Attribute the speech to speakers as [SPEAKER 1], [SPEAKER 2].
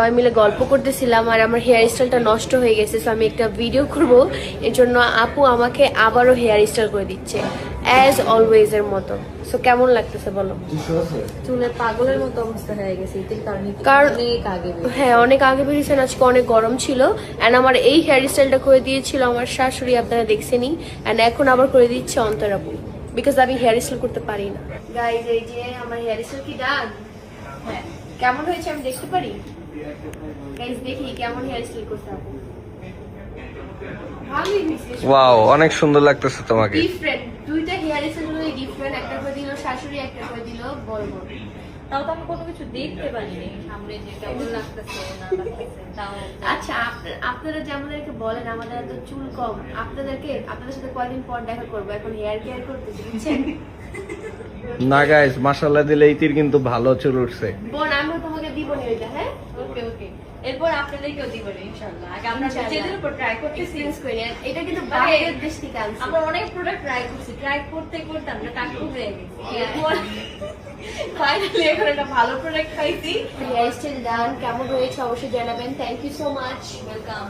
[SPEAKER 1] সবাই মিলে গল্প করতেছিলাম আর আমার হেয়ার স্টাইলটা নষ্ট হয়ে গেছে, সো আমি একটা ভিডিও করব। এর জন্য আপু আমাকে আবারও হেয়ার স্টাইল করে দিচ্ছে অ্যাজ অলওয়েজ এর মতো। সো কেমন লাগতেছে বলো?
[SPEAKER 2] চুলে পাগলের মতো অবস্থা হয়ে গেছে এটার কারণে,
[SPEAKER 1] কারণ
[SPEAKER 2] অনেক আগে
[SPEAKER 1] হ্যাঁ অনেক আগে বেরিয়েছেন, আজকে অনেক গরম ছিল অ্যান্ড আমার এই হেয়ার স্টাইলটা করে দিয়েছিল আমার শাশুড়ি, আপনারা দেখছেনই। অ্যান্ড এখন আবার করে দিচ্ছে অন্তর আপু, বিকজ আমি হেয়ার স্টাইল করতে পারি না। গাইজ এই যে আমার হেয়ার স্টাইল কি ডান? হ্যাঁ কেমন হয়েছে আমি দেখতে পারি? গাইজ দেখি কেমন হেয়ার স্টাইল করতে আপু। ভালোই হয়েছে।
[SPEAKER 3] ওয়াও, অনেক সুন্দর লাগতেছে তোমাকে।
[SPEAKER 1] ডিফারেন্ট দুইটা হেয়ার স্টাইল ডিফারেন্ট, একটা করে দিল শাশুড়ি, একটা করে দিল বড় বড়।
[SPEAKER 2] তাও তো আমি কোনো কিছু দেখতে পারিনি সামনে যে কেমন লাগতেছে না লাগতেছে তাও।
[SPEAKER 1] আচ্ছা আপনারা যে আমাদেরকে বলেন আমাদের এত চুল কম, আপনাদের সাথে কয়দিন পর দেখা করবো, এখন হেয়ার কেয়ার করতেছি বুঝছেন?
[SPEAKER 3] না গাইস, মাশাআল্লাহ দিলে ইতির কিন্তু ভালো চুল উঠছে।
[SPEAKER 1] বোন আমিও তোমাকে দিব না এটা। হ্যাঁ
[SPEAKER 2] ওকে ওকে, এরপর আপনাদেরকেও দিব না ইনশাআল্লাহ। আগে আমরা নিজেদের উপর ট্রাই করতেছি।
[SPEAKER 1] এক্সপিরিয়েন্স করি। এটা কিন্তু বাইরের দেশ থেকে আনছি।
[SPEAKER 2] আমরা অনেক প্রোডাক্ট ট্রাই করছি, ট্রাই করতে করতে আমরা টাকু হয়ে গেছি। ফাইনালি এখন একটা ভালো প্রোডাক্ট পাইছি।
[SPEAKER 1] হেয়ার স্টাইল ডান, কেমন হয়েছে অবশ্যই জানাবেন। Thank you so much.
[SPEAKER 2] Welcome.